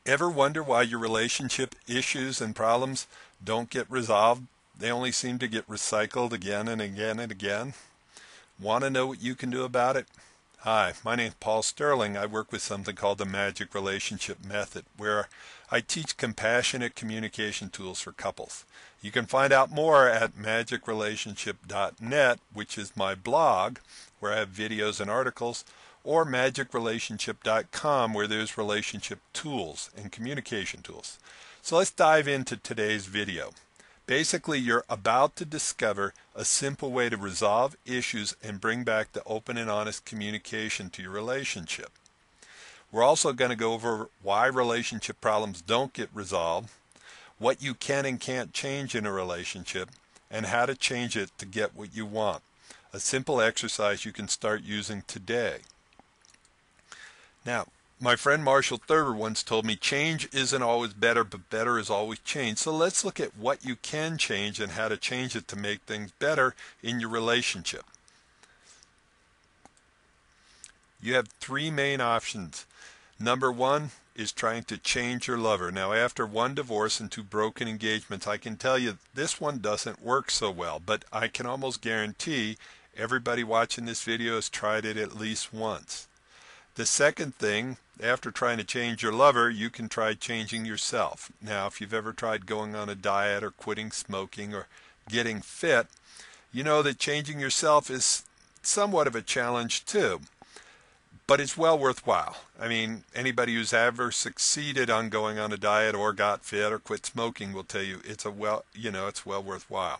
Ever wonder why your relationship issues and problems don't get resolved? They only seem to get recycled again and again and again. Want to know what you can do about it? Hi, my name is Paul Sterling. I work with something called the Magic Relationship Method, where I teach compassionate communication tools for couples. You can find out more at magicrelationship.net, which is my blog, where I have videos and articles, or magicrelationship.com, where there's relationship tools and communication tools. So let's dive into today's video. Basically, you're about to discover a simple way to resolve issues and bring back the open and honest communication to your relationship. We're also going to go over why relationship problems don't get resolved, what you can and can't change in a relationship, and how to change it to get what you want. A simple exercise you can start using today. Now, my friend Marshall Thurber once told me change isn't always better, but better is always change. So let's look at what you can change and how to change it to make things better in your relationship. You have three main options. Number one is trying to change your lover. Now, after one divorce and two broken engagements, I can tell you this one doesn't work so well, but I can almost guarantee everybody watching this video has tried it at least once. The second thing, after trying to change your lover, you can try changing yourself. Now, if you've ever tried going on a diet or quitting smoking or getting fit, you know that changing yourself is somewhat of a challenge too. But it's well worthwhile. I mean, anybody who's ever succeeded on going on a diet or got fit or quit smoking will tell you it's well worthwhile.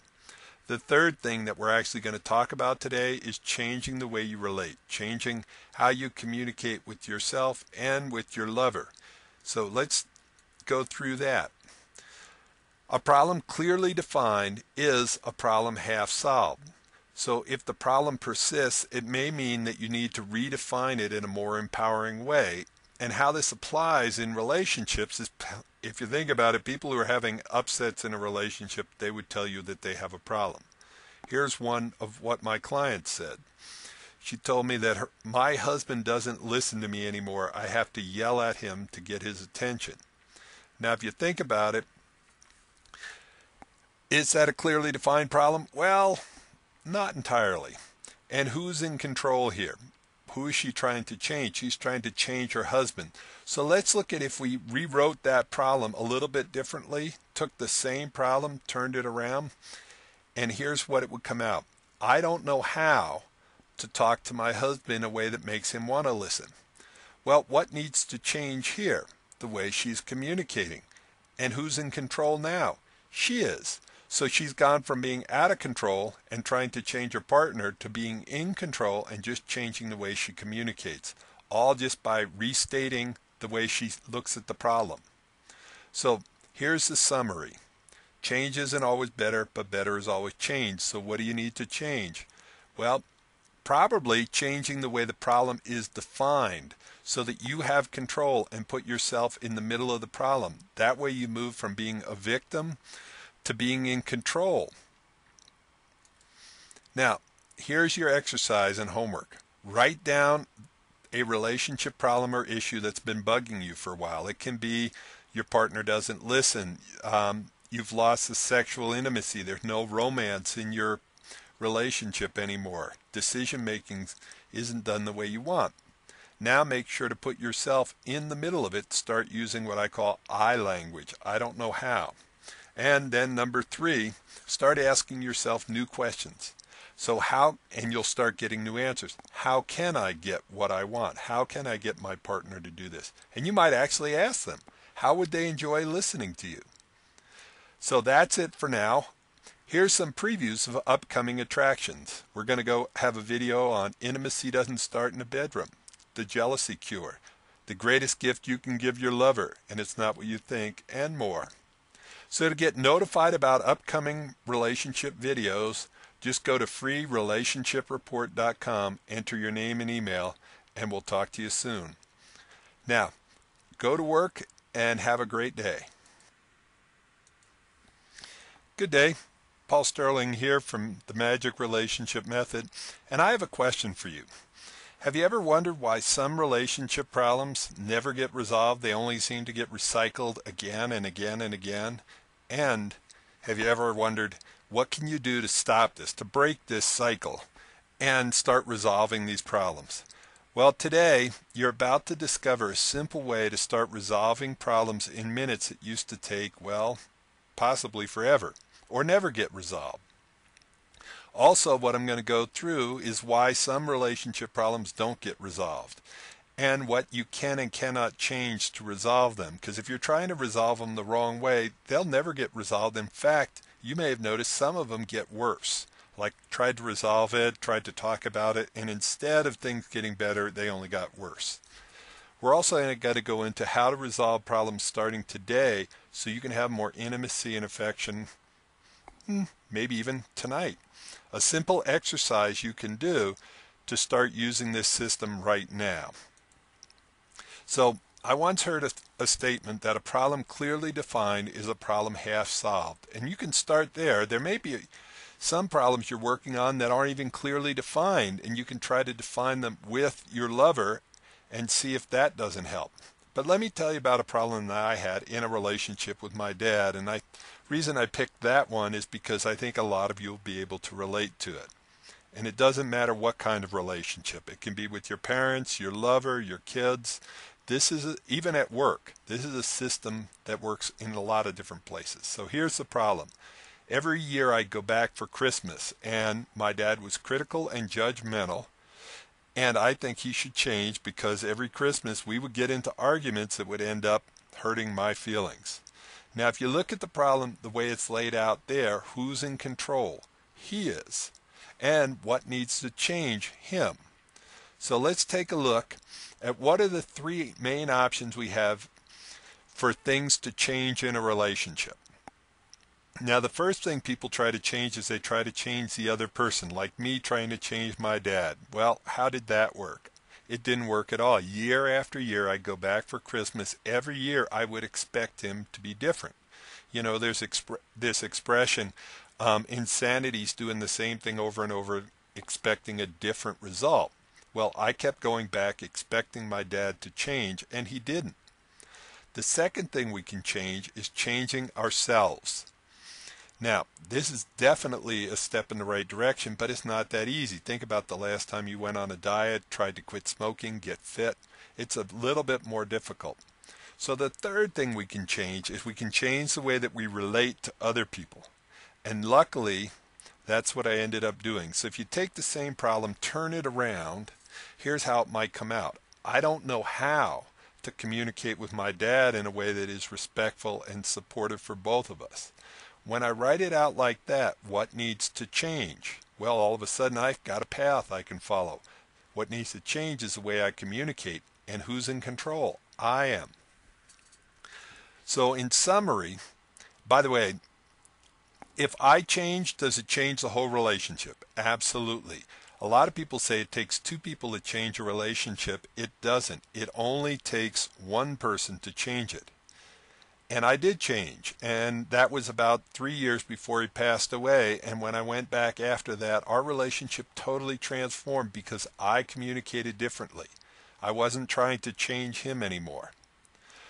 The third thing that we're actually going to talk about today is changing the way you relate, changing how you communicate with yourself and with your lover. So let's go through that. A problem clearly defined is a problem half solved. So if the problem persists, it may mean that you need to redefine it in a more empowering way. And how this applies in relationships is, if you think about it, people who are having upsets in a relationship, they would tell you that they have a problem. Here's one of what my client said. She told me that my husband doesn't listen to me anymore. I have to yell at him to get his attention. Now, if you think about it, is that a clearly defined problem? Well, not entirely. And who's in control here? Who is she trying to change? She's trying to change her husband. So let's look at if we rewrote that problem a little bit differently, took the same problem, turned it around, and here's what it would come out. I don't know how to talk to my husband in a way that makes him want to listen. Well, what needs to change here? The way she's communicating. And who's in control now? She is. So she's gone from being out of control and trying to change her partner to being in control and just changing the way she communicates, all just by restating the way she looks at the problem. So here's the summary. Change isn't always better, but better is always change. So what do you need to change? Well, probably changing the way the problem is defined so that you have control and put yourself in the middle of the problem. That way you move from being a victim to being in control. Now, here's your exercise and homework. Write down a relationship problem or issue that's been bugging you for a while. It can be your partner doesn't listen. You've lost the sexual intimacy. There's no romance in your relationship anymore. Decision making isn't done the way you want. Now make sure to put yourself in the middle of it. Start using what I call I language. I don't know how. And then number three, start asking yourself new questions. So and you'll start getting new answers. How can I get what I want? How can I get my partner to do this? And you might actually ask them, how would they enjoy listening to you? So that's it for now. Here's some previews of upcoming attractions. We're going to go have a video on intimacy doesn't start in a bedroom, the jealousy cure, the greatest gift you can give your lover, and it's not what you think, and more. So to get notified about upcoming relationship videos, just go to freerelationshipreport.com, enter your name and email, and we'll talk to you soon. Now, go to work and have a great day. Good day. Paul Sterling here from the Magic Relationship Method, and I have a question for you. Have you ever wondered why some relationship problems never get resolved? They only seem to get recycled again and again and again. And have you ever wondered, what can you do to stop this, to break this cycle and start resolving these problems? Well, today you're about to discover a simple way to start resolving problems in minutes that used to take, well, possibly forever or never get resolved. Also, what I'm going to go through is why some relationship problems don't get resolved and what you can and cannot change to resolve them. Because if you're trying to resolve them the wrong way, they'll never get resolved. In fact, you may have noticed some of them get worse. Like tried to resolve it, tried to talk about it, and instead of things getting better, they only got worse. We're also going to go into how to resolve problems starting today so you can have more intimacy and affection, maybe even tonight. A simple exercise you can do to start using this system right now. So I once heard a statement that a problem clearly defined is a problem half solved. And you can start there. There may be some problems you're working on that aren't even clearly defined, and you can try to define them with your lover and see if that doesn't help. But let me tell you about a problem that I had in a relationship with my dad, and the reason I picked that one is because I think a lot of you will be able to relate to it. And it doesn't matter what kind of relationship. It can be with your parents, your lover, your kids. Even at work, this is a system that works in a lot of different places. So here's the problem. Every year I'd go back for Christmas, and my dad was critical and judgmental, and I think he should change because every Christmas we would get into arguments that would end up hurting my feelings. Now, if you look at the problem the way it's laid out there, who's in control? He is. And what needs to change? Him. So let's take a look at what are the three main options we have for things to change in a relationship. Now, the first thing people try to change is they try to change the other person, like me trying to change my dad. Well, how did that work? It didn't work at all. Year after year, I'd go back for Christmas. Every year, I would expect him to be different. You know, there's this expression, insanity's doing the same thing over and over, expecting a different result. Well, I kept going back expecting my dad to change, and he didn't. The second thing we can change is changing ourselves. Now, this is definitely a step in the right direction, but it's not that easy. Think about the last time you went on a diet, tried to quit smoking, get fit. It's a little bit more difficult. So the third thing we can change is we can change the way that we relate to other people. And luckily, that's what I ended up doing. So if you take the same problem, turn it around, here's how it might come out. I don't know how to communicate with my dad in a way that is respectful and supportive for both of us. When I write it out like that, what needs to change? Well, all of a sudden I've got a path I can follow. What needs to change is the way I communicate. And who's in control? I am. So in summary, by the way, if I change, does it change the whole relationship? Absolutely. A lot of people say it takes two people to change a relationship. It doesn't. It only takes one person to change it. And I did change, and that was about 3 years before he passed away. And when I went back after that, our relationship totally transformed because I communicated differently. I wasn't trying to change him anymore.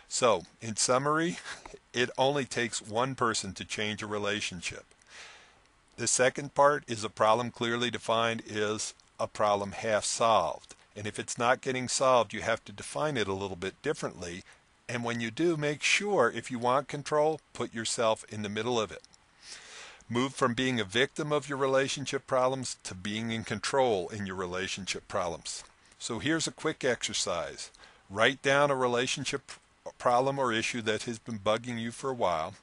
So, in summary, it only takes one person to change a relationship. The second part is a problem clearly defined is a problem half solved. And if it's not getting solved, you have to define it a little bit differently. And when you do, make sure, if you want control, put yourself in the middle of it. Move from being a victim of your relationship problems to being in control in your relationship problems. So here's a quick exercise. Write down a relationship problem or issue that has been bugging you for a while.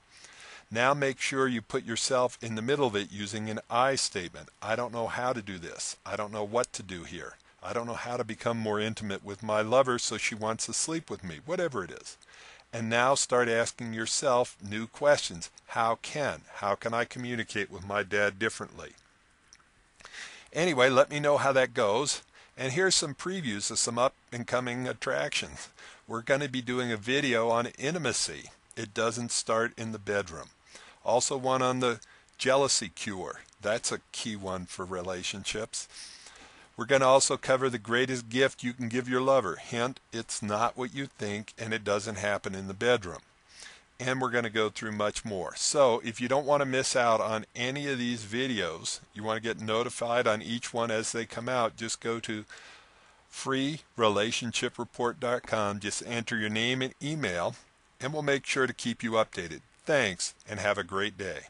Now make sure you put yourself in the middle of it using an I statement. I don't know how to do this. I don't know what to do here. I don't know how to become more intimate with my lover so she wants to sleep with me, whatever it is. And now start asking yourself new questions. How can I communicate with my dad differently? Anyway, let me know how that goes. And here's some previews of some up and coming attractions. We're going to be doing a video on intimacy. It doesn't start in the bedroom. Also one on the jealousy cure. That's a key one for relationships. We're going to also cover the greatest gift you can give your lover. Hint, it's not what you think, and it doesn't happen in the bedroom. And we're going to go through much more. So if you don't want to miss out on any of these videos, you want to get notified on each one as they come out, just go to freerelationshipreport.com. Just enter your name and email, and we'll make sure to keep you updated. Thanks, and have a great day.